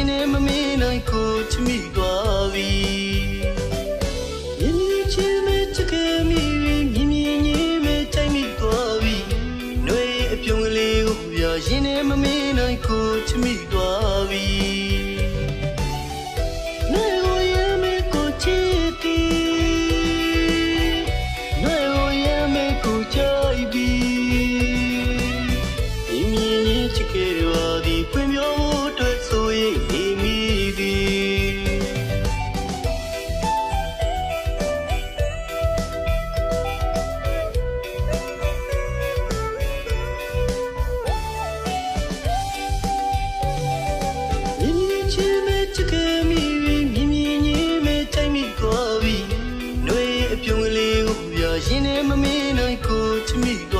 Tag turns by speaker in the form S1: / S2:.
S1: ရင်နဲ့မမင်းနိုင်ကိုချမိသွားပြီမြင်မြင်ချင်းမဲ့ချခဲ့မိမြင်မြင်ချင်းမဲ့ချိန်မိသွားပြီຫນွေအပြုံးကလေးကိုပြရင်နဲ့မမင်းနိုင်ကိုချမိသွားပြီຫນွေကိုရမဲ့ကိုချစ်သည်ຫນွေကိုရမဲ့ကိုကြိုက်ပြီမြင်မြင်ချင်းချခဲ့ရသည်ဖွင့်ပြောအတွက်ဆိုရင်နေမိသည်ချခဲ့မိမြင်မြင်ချင်းမဲ့ချိန်မိသွားပြီຫນွေအပြုံးကလေးကိုပြရင်နဲ့မမင်းနိုင်ကိုချမိသွား